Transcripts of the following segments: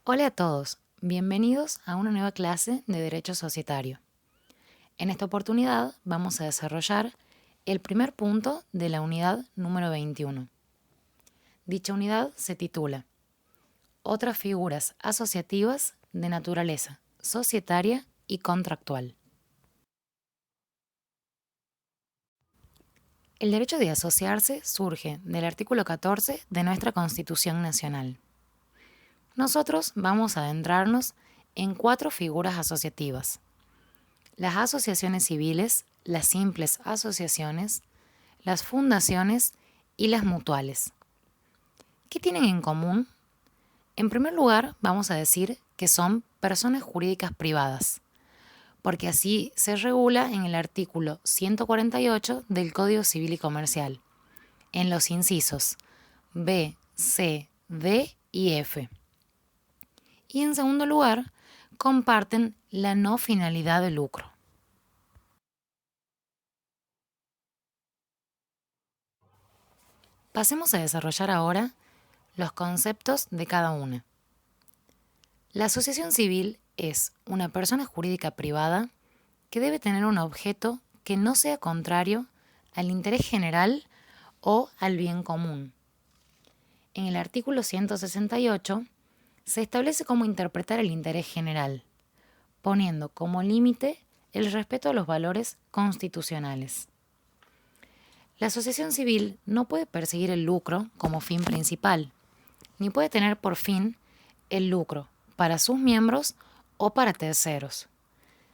Hola a todos, bienvenidos a una nueva clase de Derecho Societario. En esta oportunidad vamos a desarrollar el primer punto de la unidad número 21. Dicha unidad se titula Otras figuras asociativas de naturaleza societaria y contractual. El derecho de asociarse surge del artículo 14 de nuestra Constitución Nacional. Nosotros vamos a adentrarnos en 4 figuras asociativas: las asociaciones civiles, las simples asociaciones, las fundaciones y las mutuales. ¿Qué tienen en común? En primer lugar, vamos a decir que son personas jurídicas privadas, porque así se regula en el artículo 148 del Código Civil y Comercial, en los incisos B, C, D y F. Y en segundo lugar, comparten la no finalidad de lucro. Pasemos a desarrollar ahora los conceptos de cada una. La asociación civil es una persona jurídica privada que debe tener un objeto que no sea contrario al interés general o al bien común. En el artículo 168 se establece cómo interpretar el interés general, poniendo como límite el respeto a los valores constitucionales. La asociación civil no puede perseguir el lucro como fin principal, ni puede tener por fin el lucro para sus miembros o para terceros.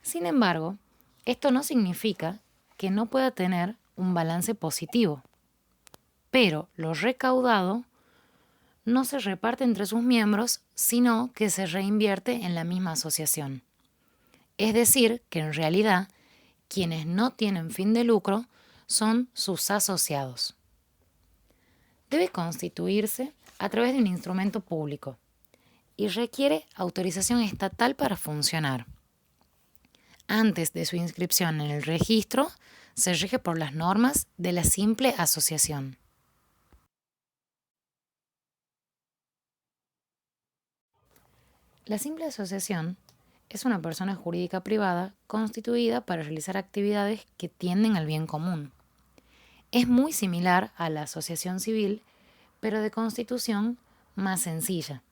Sin embargo, esto no significa que no pueda tener un balance positivo, pero lo recaudado no se reparte entre sus miembros, sino que se reinvierte en la misma asociación. Es decir, que en realidad quienes no tienen fin de lucro son sus asociados. Debe constituirse a través de un instrumento público y requiere autorización estatal para funcionar. Antes de su inscripción en el registro, se rige por las normas de la simple asociación. La simple asociación es una persona jurídica privada constituida para realizar actividades que tienden al bien común. Es muy similar a la asociación civil, pero de constitución más sencilla,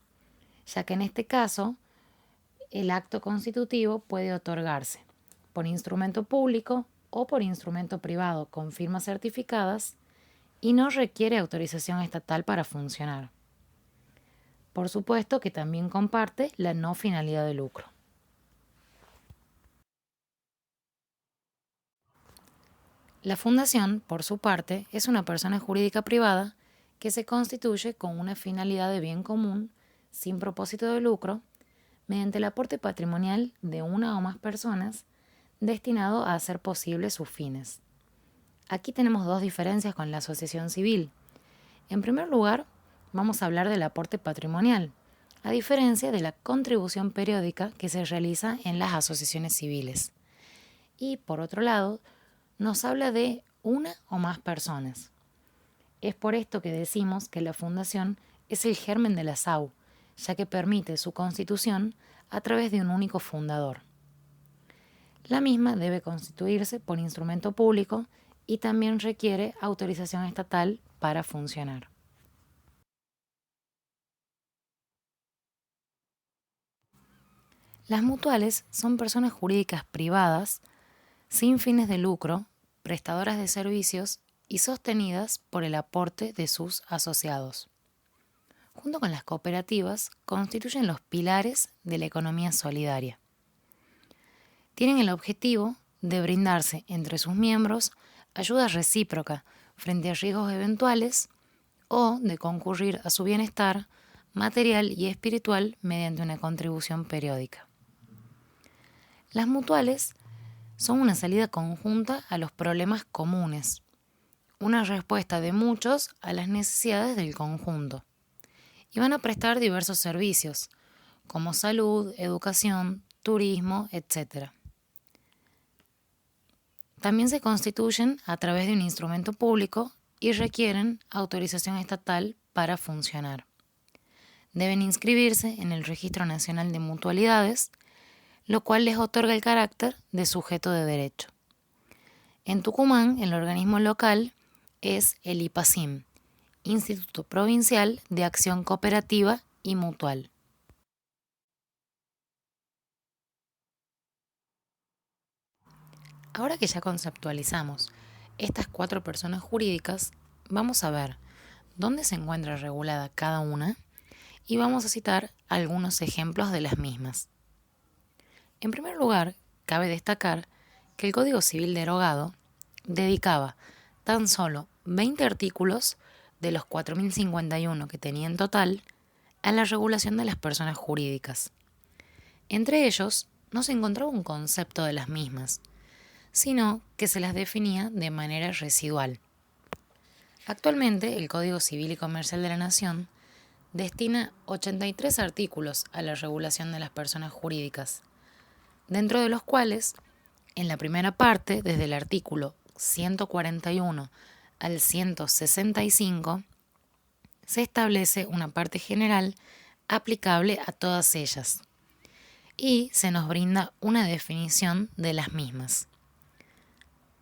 ya que en este caso el acto constitutivo puede otorgarse por instrumento público o por instrumento privado con firmas certificadas y no requiere autorización estatal para funcionar. Por supuesto que también comparte la no finalidad de lucro. La fundación, por su parte, es una persona jurídica privada que se constituye con una finalidad de bien común, sin propósito de lucro, mediante el aporte patrimonial de una o más personas destinado a hacer posibles sus fines. Aquí tenemos 2 diferencias con la asociación civil. En primer lugar, vamos a hablar del aporte patrimonial, a diferencia de la contribución periódica que se realiza en las asociaciones civiles. Y por otro lado, nos habla de una o más personas. Es por esto que decimos que la fundación es el germen de la SAU, ya que permite su constitución a través de un único fundador. La misma debe constituirse por instrumento público y también requiere autorización estatal para funcionar. Las mutuales son personas jurídicas privadas, sin fines de lucro, prestadoras de servicios y sostenidas por el aporte de sus asociados. Junto con las cooperativas, constituyen los pilares de la economía solidaria. Tienen el objetivo de brindarse entre sus miembros ayuda recíproca frente a riesgos eventuales o de concurrir a su bienestar material y espiritual mediante una contribución periódica. Las mutuales son una salida conjunta a los problemas comunes, una respuesta de muchos a las necesidades del conjunto, y van a prestar diversos servicios, como salud, educación, turismo, etc. También se constituyen a través de un instrumento público y requieren autorización estatal para funcionar. deben inscribirse en el Registro Nacional de Mutualidades, lo cual les otorga el carácter de sujeto de derecho. En Tucumán, el organismo local es el IPACIM, Instituto Provincial de Acción Cooperativa y Mutual. Ahora que ya conceptualizamos estas 4 personas jurídicas, vamos a ver dónde se encuentra regulada cada una y vamos a citar algunos ejemplos de las mismas. En primer lugar, cabe destacar que el Código Civil derogado dedicaba tan solo 20 artículos de los 4.051 que tenía en total a la regulación de las personas jurídicas. Entre ellos no se encontraba un concepto de las mismas, sino que se las definía de manera residual. Actualmente, el Código Civil y Comercial de la Nación destina 83 artículos a la regulación de las personas jurídicas, dentro de los cuales, en la primera parte, desde el artículo 141 al 165, se establece una parte general aplicable a todas ellas y se nos brinda una definición de las mismas.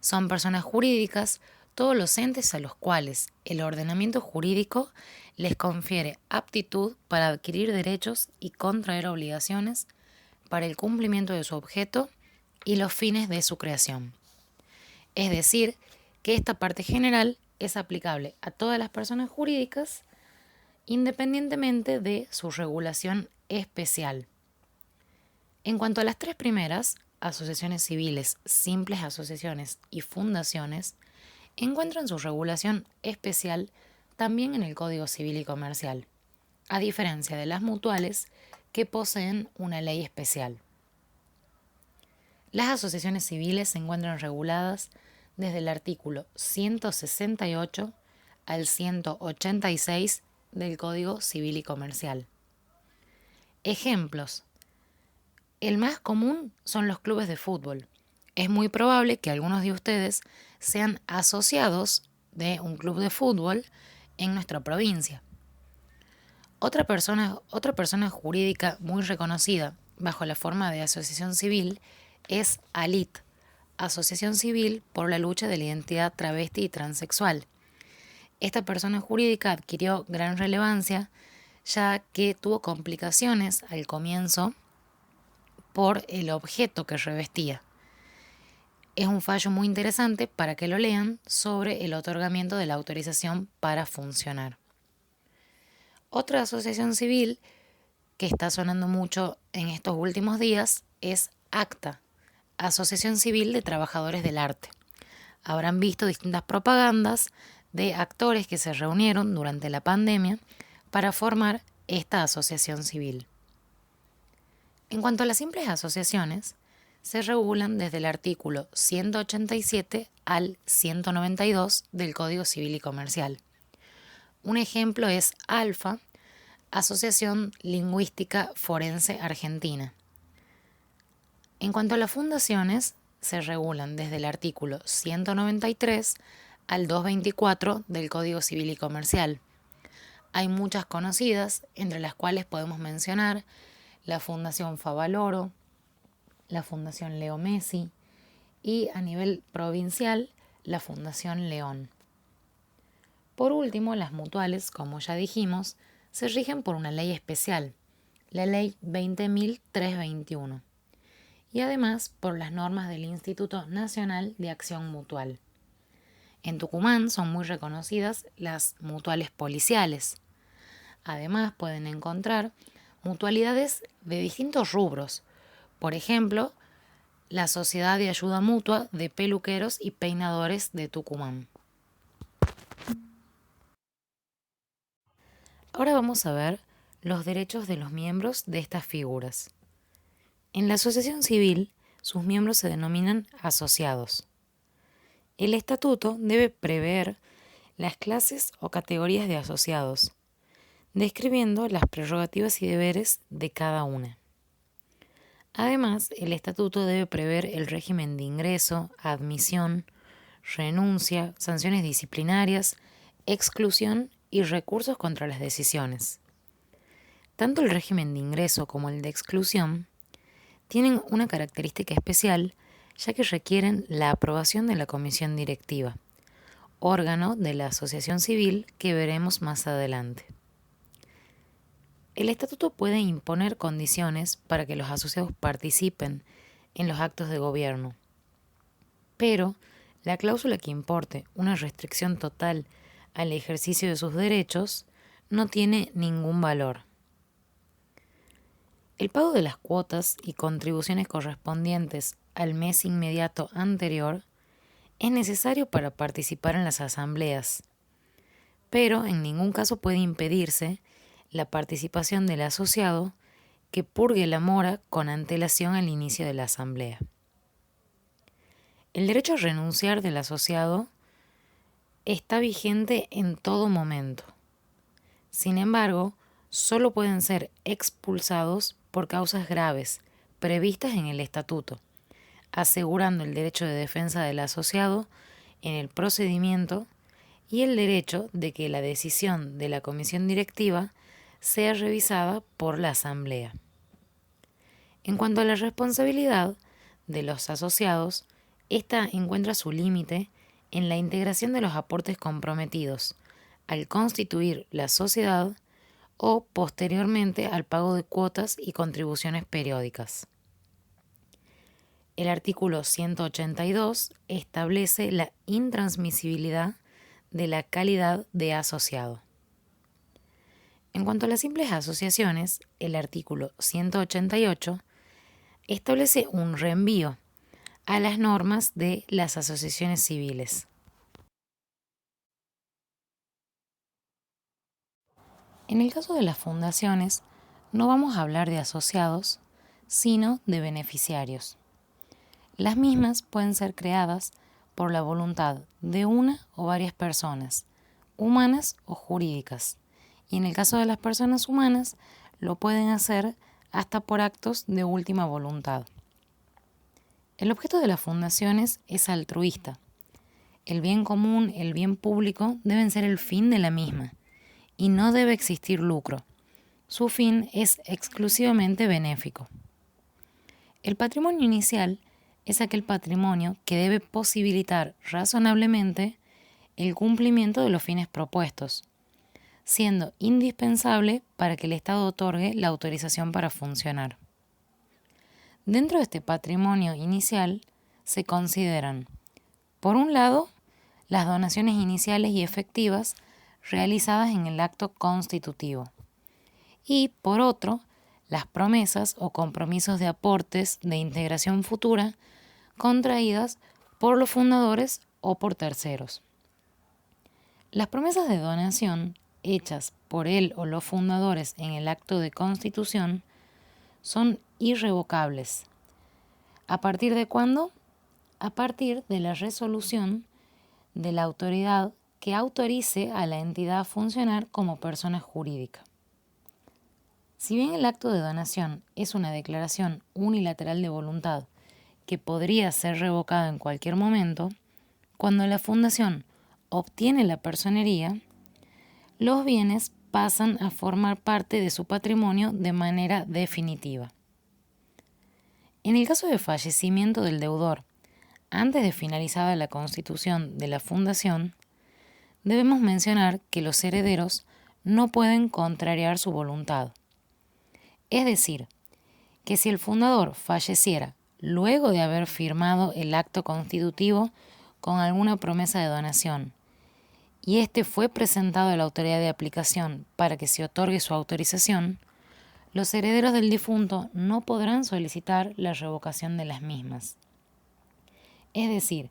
Son personas jurídicas todos los entes a los cuales el ordenamiento jurídico les confiere aptitud para adquirir derechos y contraer obligaciones para el cumplimiento de su objeto y los fines de su creación. Es decir, que esta parte general es aplicable a todas las personas jurídicas independientemente de su regulación especial. En cuanto a las 3 primeras, asociaciones civiles, simples asociaciones y fundaciones, encuentran su regulación especial también en el Código Civil y Comercial, a diferencia de las mutuales que poseen una ley especial. Las asociaciones civiles se encuentran reguladas desde el artículo 168 al 186 del Código Civil y Comercial. Ejemplos. El más común son los clubes de fútbol. Es muy probable que algunos de ustedes sean asociados de un club de fútbol en nuestra provincia. Otra persona jurídica muy reconocida bajo la forma de asociación civil es ALIT, Asociación Civil por la Lucha de la Identidad Travesti y Transexual. Esta persona jurídica adquirió gran relevancia ya que tuvo complicaciones al comienzo por el objeto que revestía. Es un fallo muy interesante para que lo lean sobre el otorgamiento de la autorización para funcionar. Otra asociación civil que está sonando mucho en estos últimos días es ACTA, Asociación Civil de Trabajadores del Arte. Habrán visto distintas propagandas de actores que se reunieron durante la pandemia para formar esta asociación civil. En cuanto a las simples asociaciones, se regulan desde el artículo 187 al 192 del Código Civil y Comercial. Un ejemplo es ALFA, Asociación Lingüística Forense Argentina. En cuanto a las fundaciones, se regulan desde el artículo 193 al 224 del Código Civil y Comercial. Hay muchas conocidas, entre las cuales podemos mencionar la Fundación Favaloro, la Fundación Leo Messi y a nivel provincial la Fundación León. Por último, las mutuales, como ya dijimos, se rigen por una ley especial, la Ley 20.321, y además por las normas del Instituto Nacional de Acción Mutual. En Tucumán son muy reconocidas las mutuales policiales. Además pueden encontrar mutualidades de distintos rubros. Por ejemplo, la Sociedad de Ayuda Mutua de Peluqueros y Peinadores de Tucumán. Ahora vamos a ver los derechos de los miembros de estas figuras. En la asociación civil, sus miembros se denominan asociados. El estatuto debe prever las clases o categorías de asociados, describiendo las prerrogativas y deberes de cada una. Además, el estatuto debe prever el régimen de ingreso, admisión, renuncia, sanciones disciplinarias, exclusión y recursos contra las decisiones. Tanto el régimen de ingreso como el de exclusión tienen una característica especial, ya que requieren la aprobación de la comisión directiva, órgano de la asociación civil que veremos más adelante. El estatuto puede imponer condiciones para que los asociados participen en los actos de gobierno, pero la cláusula que importe una restricción total al ejercicio de sus derechos no tiene ningún valor. El pago de las cuotas y contribuciones correspondientes al mes inmediato anterior es necesario para participar en las asambleas, pero en ningún caso puede impedirse la participación del asociado que purgue la mora con antelación al inicio de la asamblea. El derecho a renunciar del asociado está vigente en todo momento. Sin embargo, solo pueden ser expulsados por causas graves previstas en el estatuto, asegurando el derecho de defensa del asociado en el procedimiento y el derecho de que la decisión de la comisión directiva sea revisada por la asamblea. En cuanto a la responsabilidad de los asociados, esta encuentra su límite en la integración de los aportes comprometidos al constituir la sociedad o posteriormente al pago de cuotas y contribuciones periódicas. El artículo 182 establece la intransmisibilidad de la calidad de asociado. En cuanto a las simples asociaciones, el artículo 188 establece un reenvío a las normas de las asociaciones civiles. En el caso de las fundaciones, no vamos a hablar de asociados, sino de beneficiarios. Las mismas pueden ser creadas por la voluntad de una o varias personas, humanas o jurídicas, y en el caso de las personas humanas, lo pueden hacer hasta por actos de última voluntad. El objeto de las fundaciones es altruista. El bien común, el bien público deben ser el fin de la misma, y no debe existir lucro. Su fin es exclusivamente benéfico. El patrimonio inicial es aquel patrimonio que debe posibilitar razonablemente el cumplimiento de los fines propuestos, siendo indispensable para que el Estado otorgue la autorización para funcionar. Dentro de este patrimonio inicial se consideran, por un lado, las donaciones iniciales y efectivas realizadas en el acto constitutivo, y por otro, las promesas o compromisos de aportes de integración futura contraídas por los fundadores o por terceros. Las promesas de donación hechas por él o los fundadores en el acto de constitución son irrevocables. ¿A partir de cuándo? A partir de la resolución de la autoridad que autorice a la entidad a funcionar como persona jurídica. Si bien el acto de donación es una declaración unilateral de voluntad que podría ser revocada en cualquier momento, cuando la fundación obtiene la personería, los bienes pasan a formar parte de su patrimonio de manera definitiva. En el caso de fallecimiento del deudor, antes de finalizada la constitución de la fundación, debemos mencionar que los herederos no pueden contrariar su voluntad. Es decir, que si el fundador falleciera luego de haber firmado el acto constitutivo con alguna promesa de donación, y este fue presentado a la autoridad de aplicación para que se otorgue su autorización, los herederos del difunto no podrán solicitar la revocación de las mismas. Es decir,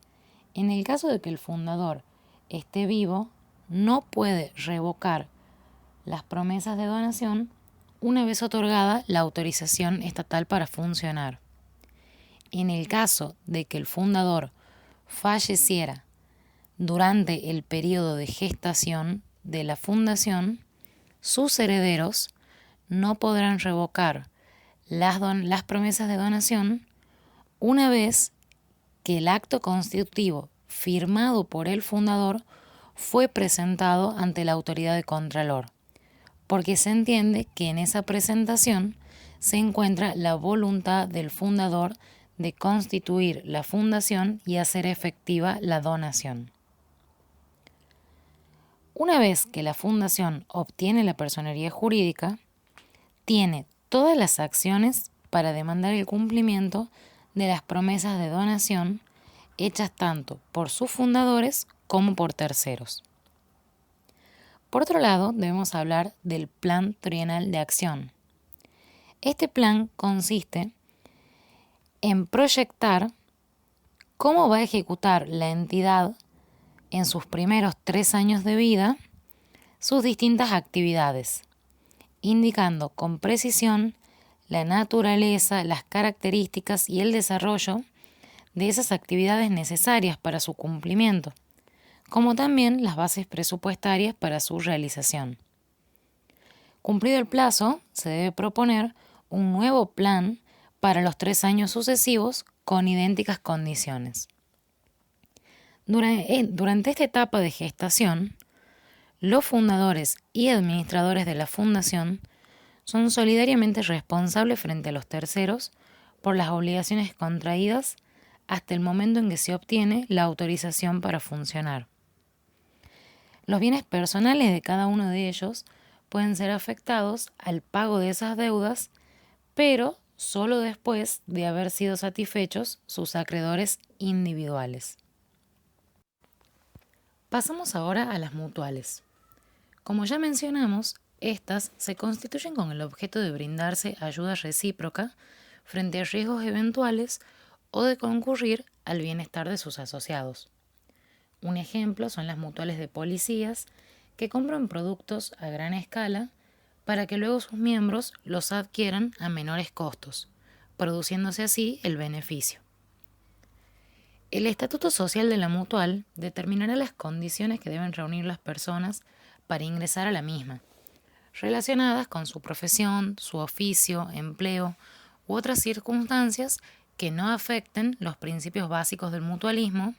en el caso de que el fundador esté vivo, no puede revocar las promesas de donación una vez otorgada la autorización estatal para funcionar. En el caso de que el fundador falleciera durante el periodo de gestación de la fundación, sus herederos no podrán revocar las promesas de donación una vez que el acto constitutivo firmado por el fundador fue presentado ante la autoridad de Contralor, porque se entiende que en esa presentación se encuentra la voluntad del fundador de constituir la fundación y hacer efectiva la donación. Una vez que la fundación obtiene la personería jurídica, tiene todas las acciones para demandar el cumplimiento de las promesas de donación hechas tanto por sus fundadores como por terceros. Por otro lado, debemos hablar del Plan Trienal de Acción. Este plan consiste en proyectar cómo va a ejecutar la entidad en sus primeros 3 años de vida sus distintas actividades, indicando con precisión la naturaleza, las características y el desarrollo de esas actividades necesarias para su cumplimiento, como también las bases presupuestarias para su realización. Cumplido el plazo, se debe proponer un nuevo plan para los 3 años sucesivos con idénticas condiciones. Durante esta etapa de gestación, los fundadores y administradores de la fundación son solidariamente responsables frente a los terceros por las obligaciones contraídas hasta el momento en que se obtiene la autorización para funcionar. Los bienes personales de cada uno de ellos pueden ser afectados al pago de esas deudas, pero solo después de haber sido satisfechos sus acreedores individuales. Pasamos ahora a las mutuales. Como ya mencionamos, estas se constituyen con el objeto de brindarse ayuda recíproca frente a riesgos eventuales o de concurrir al bienestar de sus asociados. Un ejemplo son las mutuales de policías que compran productos a gran escala para que luego sus miembros los adquieran a menores costos, produciéndose así el beneficio. El estatuto social de la mutual determinará las condiciones que deben reunir las personas para ingresar a la misma, relacionadas con su profesión, su oficio, empleo u otras circunstancias que no afecten los principios básicos del mutualismo,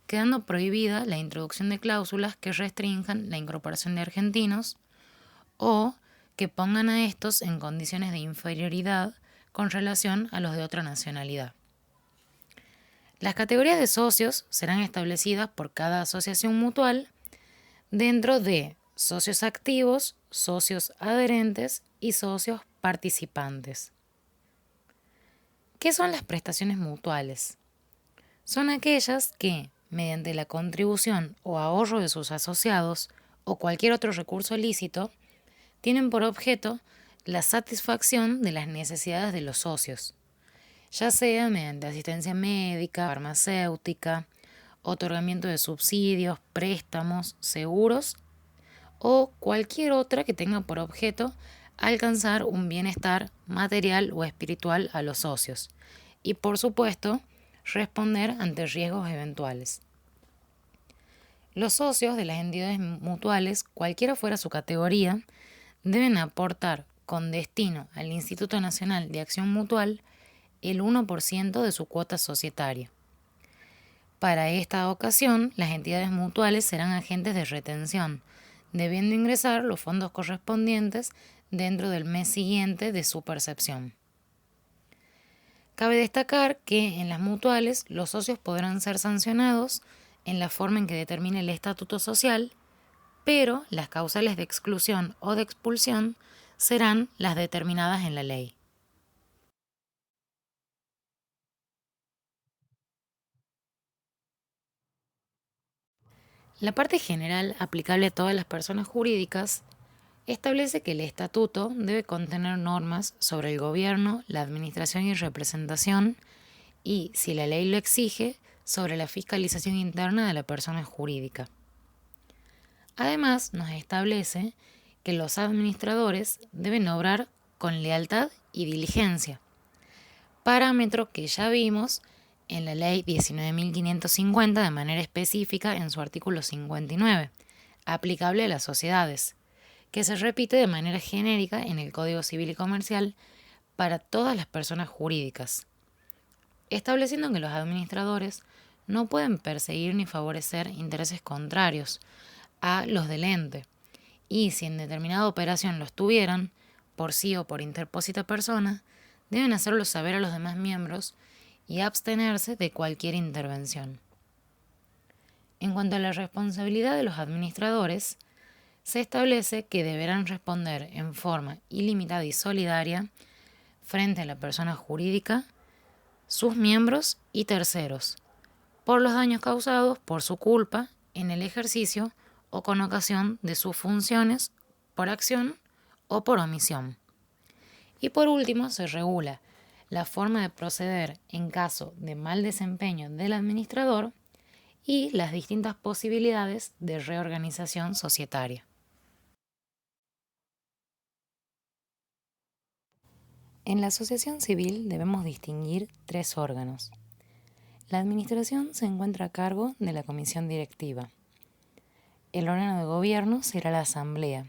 quedando prohibida la introducción de cláusulas que restrinjan la incorporación de argentinos o que pongan a estos en condiciones de inferioridad con relación a los de otra nacionalidad. Las categorías de socios serán establecidas por cada asociación mutual dentro de socios activos, socios adherentes y socios participantes. ¿Qué son las prestaciones mutuales? Son aquellas que, mediante la contribución o ahorro de sus asociados o cualquier otro recurso lícito, tienen por objeto la satisfacción de las necesidades de los socios, ya sea mediante asistencia médica, farmacéutica, otorgamiento de subsidios, préstamos, seguros o cualquier otra que tenga por objeto alcanzar un bienestar material o espiritual a los socios y, por supuesto, responder ante riesgos eventuales. Los socios de las entidades mutuales, cualquiera fuera su categoría, deben aportar con destino al Instituto Nacional de Acción Mutual el 1% de su cuota societaria. Para esta ocasión, las entidades mutuales serán agentes de retención, debiendo ingresar los fondos correspondientes dentro del mes siguiente de su percepción. Cabe destacar que en las mutuales los socios podrán ser sancionados en la forma en que determine el estatuto social, pero las causales de exclusión o de expulsión serán las determinadas en la ley. La parte general aplicable a todas las personas jurídicas establece que el estatuto debe contener normas sobre el gobierno, la administración y representación y, si la ley lo exige, sobre la fiscalización interna de la persona jurídica. Además, nos establece que los administradores deben obrar con lealtad y diligencia, parámetro que ya vimos en la Ley 19.550 de manera específica en su artículo 59, aplicable a las sociedades, que se repite de manera genérica en el Código Civil y Comercial para todas las personas jurídicas, estableciendo que los administradores no pueden perseguir ni favorecer intereses contrarios a los del ente y si en determinada operación los tuvieran, por sí o por interpósita persona, deben hacerlo saber a los demás miembros y abstenerse de cualquier intervención. En cuanto a la responsabilidad de los administradores, se establece que deberán responder en forma ilimitada y solidaria frente a la persona jurídica, sus miembros y terceros, por los daños causados por su culpa en el ejercicio o con ocasión de sus funciones por acción o por omisión. Y por último, se regula la forma de proceder en caso de mal desempeño del administrador y las distintas posibilidades de reorganización societaria. En la asociación civil debemos distinguir tres órganos. La administración se encuentra a cargo de la comisión directiva. El órgano de gobierno será la asamblea.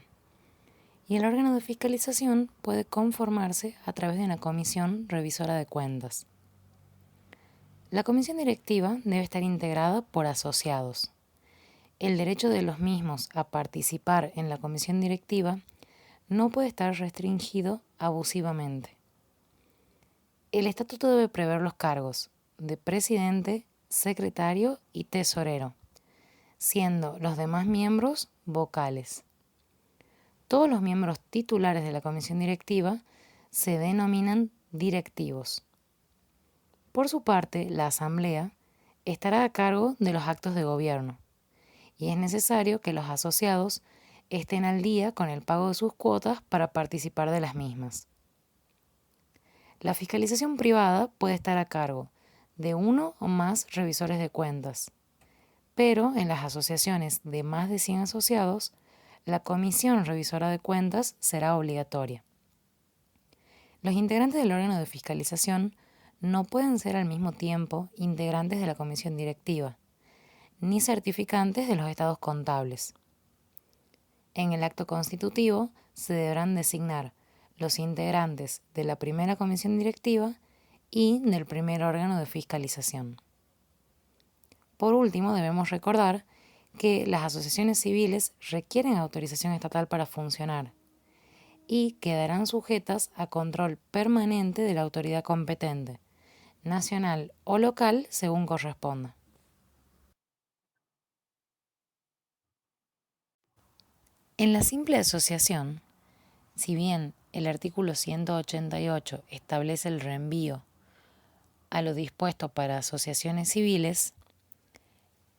Y el órgano de fiscalización puede conformarse a través de una comisión revisora de cuentas. La comisión directiva debe estar integrada por asociados. El derecho de los mismos a participar en la comisión directiva no puede estar restringido abusivamente. El estatuto debe prever los cargos de presidente, secretario y tesorero, siendo los demás miembros vocales. Todos los miembros titulares de la comisión directiva se denominan directivos. Por su parte, la asamblea estará a cargo de los actos de gobierno y es necesario que los asociados estén al día con el pago de sus cuotas para participar de las mismas. La fiscalización privada puede estar a cargo de uno o más revisores de cuentas, pero en las asociaciones de más de 100 asociados, la comisión revisora de cuentas será obligatoria. Los integrantes del órgano de fiscalización no pueden ser al mismo tiempo integrantes de la comisión directiva, ni certificantes de los estados contables. En el acto constitutivo se deberán designar los integrantes de la primera comisión directiva y del primer órgano de fiscalización. Por último, debemos recordar que las asociaciones civiles requieren autorización estatal para funcionar y quedarán sujetas a control permanente de la autoridad competente, nacional o local, según corresponda. En la simple asociación, si bien el artículo 188 establece el reenvío a lo dispuesto para asociaciones civiles,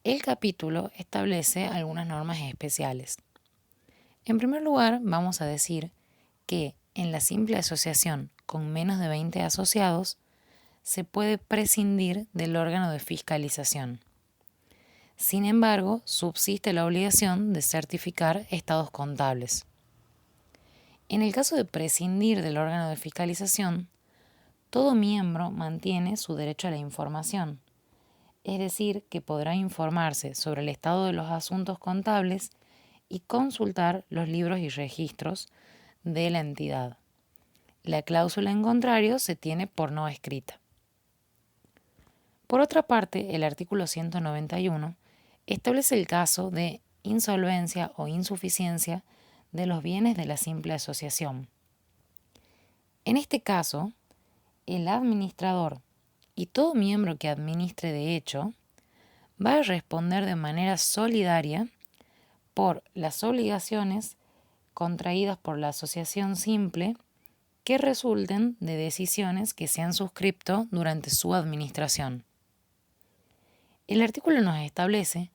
el capítulo establece algunas normas especiales. En primer lugar, vamos a decir que en la simple asociación con menos de 20 asociados se puede prescindir del órgano de fiscalización. Sin embargo, subsiste la obligación de certificar estados contables. En el caso de prescindir del órgano de fiscalización, todo miembro mantiene su derecho a la información, es decir, que podrá informarse sobre el estado de los asuntos contables y consultar los libros y registros de la entidad. La cláusula en contrario se tiene por no escrita. Por otra parte, el artículo 191 establece el caso de insolvencia o insuficiencia de los bienes de la simple asociación. En este caso, el administrador y todo miembro que administre de hecho va a responder de manera solidaria por las obligaciones contraídas por la asociación simple que resulten de decisiones que se han suscripto durante su administración. El artículo nos establece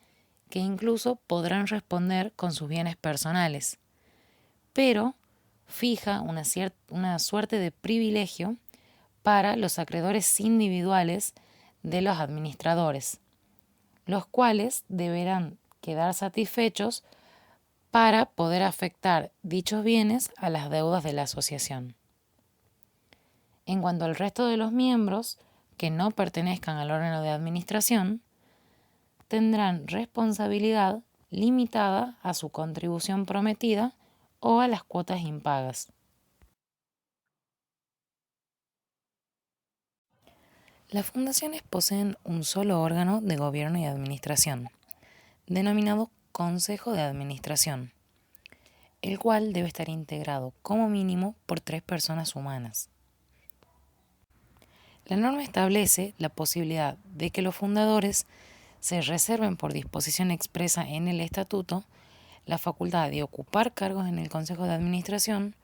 que incluso podrán responder con sus bienes personales, pero fija una suerte de privilegio para los acreedores individuales de los administradores, los cuales deberán quedar satisfechos para poder afectar dichos bienes a las deudas de la asociación. En cuanto al resto de los miembros que no pertenezcan al órgano de administración, tendrán responsabilidad limitada a su contribución prometida o a las cuotas impagas. Las fundaciones poseen un solo órgano de gobierno y administración, denominado Consejo de Administración, el cual debe estar integrado como mínimo por 3 personas humanas. La norma establece la posibilidad de que los fundadores se reserven por disposición expresa en el estatuto la facultad de ocupar cargos en el Consejo de Administración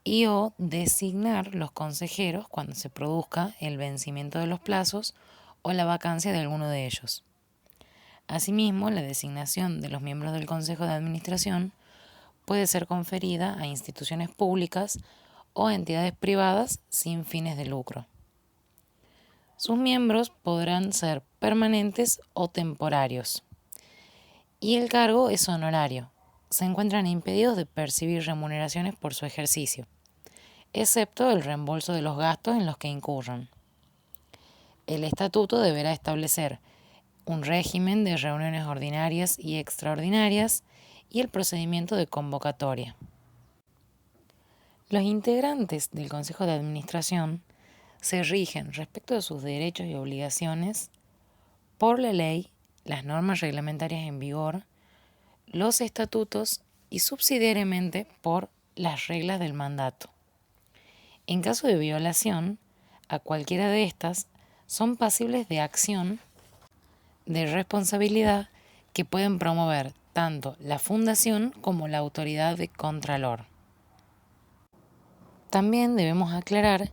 y o designar los consejeros cuando se produzca el vencimiento de los plazos o la vacancia de alguno de ellos. Asimismo, la designación de los miembros del Consejo de Administración puede ser conferida a instituciones públicas o a entidades privadas sin fines de lucro. Sus miembros podrán ser permanentes o temporarios. Y el cargo es honorario. Se encuentran impedidos de percibir remuneraciones por su ejercicio, excepto el reembolso de los gastos en los que incurran. El estatuto deberá establecer un régimen de reuniones ordinarias y extraordinarias y el procedimiento de convocatoria. Los integrantes del Consejo de Administración se rigen respecto de sus derechos y obligaciones por la ley, las normas reglamentarias en vigor, los estatutos y subsidiariamente por las reglas del mandato. En caso de violación, a cualquiera de estas son pasibles de acción de responsabilidad que pueden promover tanto la fundación como la autoridad de contralor. También debemos aclarar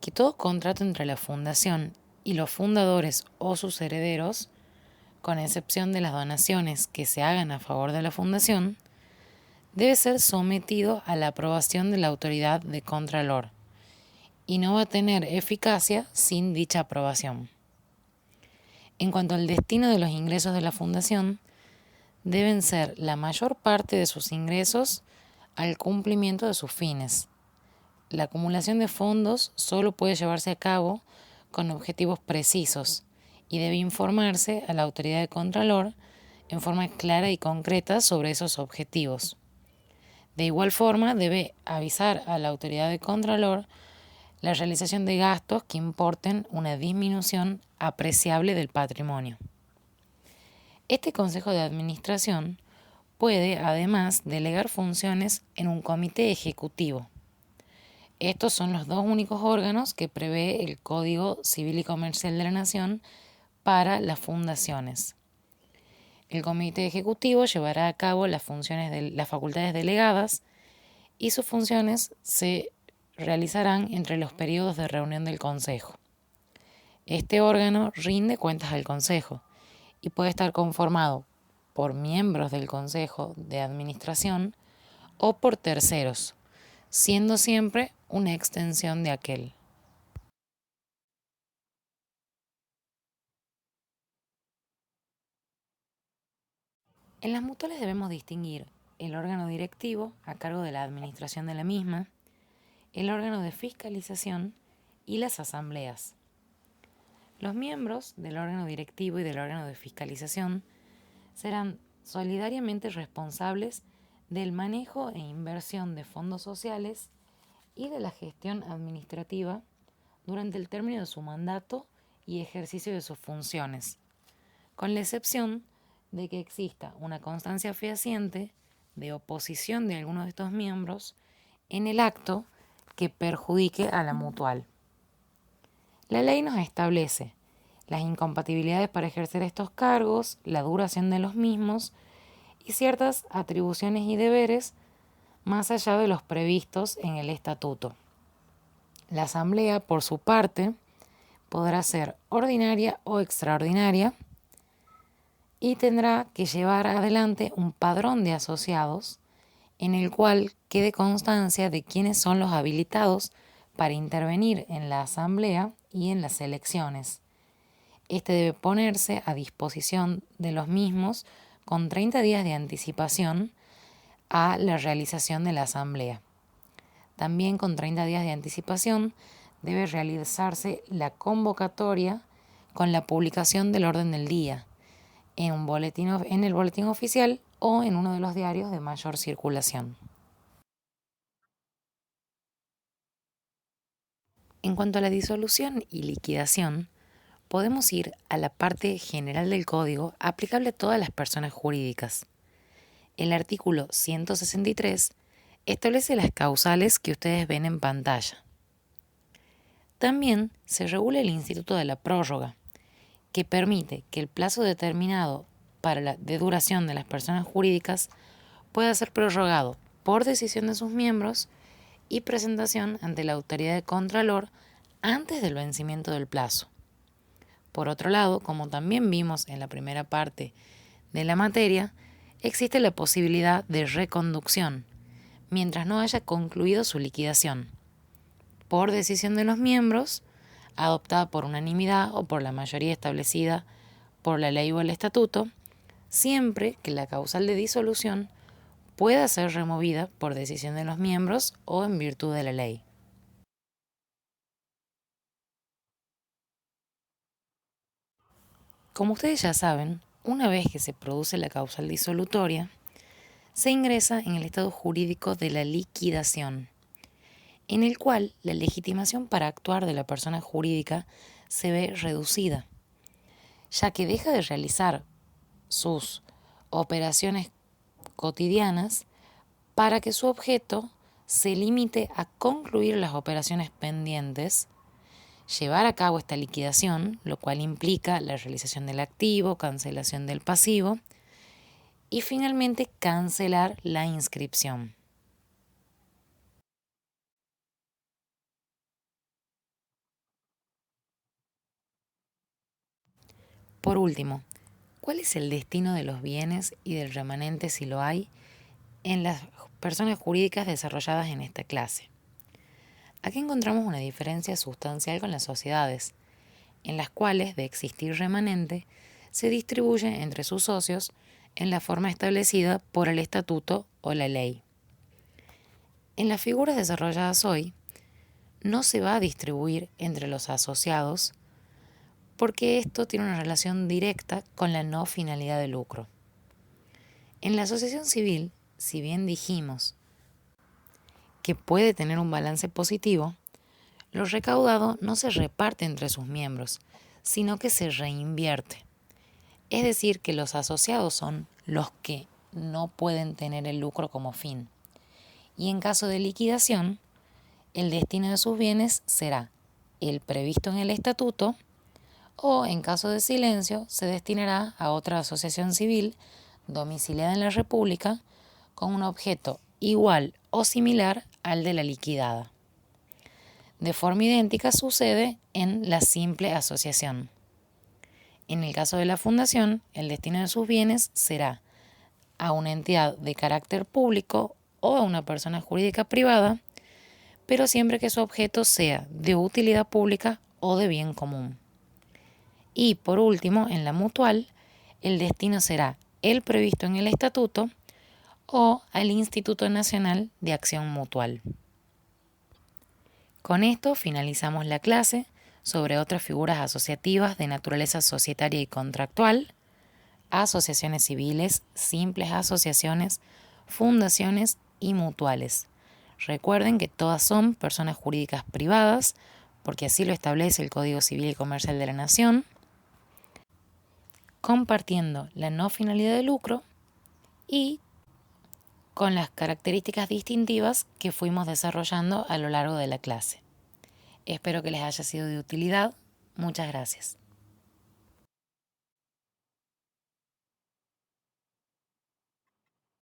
que todo contrato entre la fundación y los fundadores o sus herederos, con excepción de las donaciones que se hagan a favor de la fundación, debe ser sometido a la aprobación de la autoridad de contralor y no va a tener eficacia sin dicha aprobación. En cuanto al destino de los ingresos de la fundación, deben ser la mayor parte de sus ingresos al cumplimiento de sus fines. La acumulación de fondos solo puede llevarse a cabo con objetivos precisos y debe informarse a la autoridad de contralor en forma clara y concreta sobre esos objetivos. De igual forma, debe avisar a la autoridad de contralor la realización de gastos que importen una disminución apreciable del patrimonio. Este Consejo de Administración puede, además, delegar funciones en un comité ejecutivo. Estos son los dos únicos órganos que prevé el Código Civil y Comercial de la Nación para las fundaciones. El comité ejecutivo llevará a cabo las funciones de las facultades delegadas y sus funciones se realizarán entre los periodos de reunión del Consejo. Este órgano rinde cuentas al Consejo y puede estar conformado por miembros del Consejo de Administración o por terceros, siendo siempre una extensión de aquel. En las mutuales debemos distinguir el órgano directivo a cargo de la administración de la misma, el órgano de fiscalización y las asambleas. Los miembros del órgano directivo y del órgano de fiscalización serán solidariamente responsables del manejo e inversión de fondos sociales y de la gestión administrativa durante el término de su mandato y ejercicio de sus funciones, con la excepción de que exista una constancia fehaciente de oposición de alguno de estos miembros en el acto que perjudique a la mutual. La ley nos establece las incompatibilidades para ejercer estos cargos, la duración de los mismos y ciertas atribuciones y deberes más allá de los previstos en el estatuto. La asamblea, por su parte, podrá ser ordinaria o extraordinaria y tendrá que llevar adelante un padrón de asociados en el cual quede constancia de quiénes son los habilitados para intervenir en la asamblea y en las elecciones. Este debe ponerse a disposición de los mismos con 30 días de anticipación a la realización de la asamblea. También con 30 días de anticipación debe realizarse la convocatoria con la publicación del orden del día en el boletín oficial o en uno de los diarios de mayor circulación. En cuanto a la disolución y liquidación, podemos ir a la parte general del código aplicable a todas las personas jurídicas. el artículo 163 establece las causales que ustedes ven en pantalla. También se regula el instituto de la prórroga, que permite que el plazo determinado de duración de las personas jurídicas pueda ser prorrogado por decisión de sus miembros y presentación ante la autoridad de Contralor antes del vencimiento del plazo. Por otro lado, como también vimos en la primera parte de la materia, existe la posibilidad de reconducción, mientras no haya concluido su liquidación, por decisión de los miembros, adoptada por unanimidad o por la mayoría establecida por la ley o el estatuto, siempre que la causal de disolución pueda ser removida por decisión de los miembros o en virtud de la ley. Como ustedes ya saben, una vez que se produce la causal disolutoria, se ingresa en el estado jurídico de la liquidación, en el cual la legitimación para actuar de la persona jurídica se ve reducida, ya que deja de realizar sus operaciones cotidianas para que su objeto se limite a concluir las operaciones pendientes, llevar a cabo esta liquidación, lo cual implica la realización del activo, cancelación del pasivo y finalmente cancelar la inscripción. Por último, ¿cuál es el destino de los bienes y del remanente, si lo hay, en las personas jurídicas desarrolladas en esta clase? Aquí encontramos una diferencia sustancial con las sociedades, en las cuales, de existir remanente, se distribuye entre sus socios en la forma establecida por el estatuto o la ley. En las figuras desarrolladas hoy, no se va a distribuir entre los asociados porque esto tiene una relación directa con la no finalidad de lucro. En la asociación civil, si bien dijimos que puede tener un balance positivo, lo recaudado no se reparte entre sus miembros, sino que se reinvierte. Es decir, que los asociados son los que no pueden tener el lucro como fin. Y en caso de liquidación, el destino de sus bienes será el previsto en el estatuto o, en caso de silencio, se destinará a otra asociación civil domiciliada en la República con un objeto igual o similar al de la liquidada. De forma idéntica sucede en la simple asociación. En el caso de la fundación, el destino de sus bienes será a una entidad de carácter público o a una persona jurídica privada, pero siempre que su objeto sea de utilidad pública o de bien común. Y por último, en la mutual, el destino será el previsto en el estatuto o al Instituto Nacional de Acción Mutual. Con esto finalizamos la clase sobre otras figuras asociativas de naturaleza societaria y contractual, asociaciones civiles, simples asociaciones, fundaciones y mutuales. Recuerden que todas son personas jurídicas privadas, porque así lo establece el Código Civil y Comercial de la Nación, compartiendo la no finalidad de lucro y con las características distintivas que fuimos desarrollando a lo largo de la clase. Espero que les haya sido de utilidad. Muchas gracias.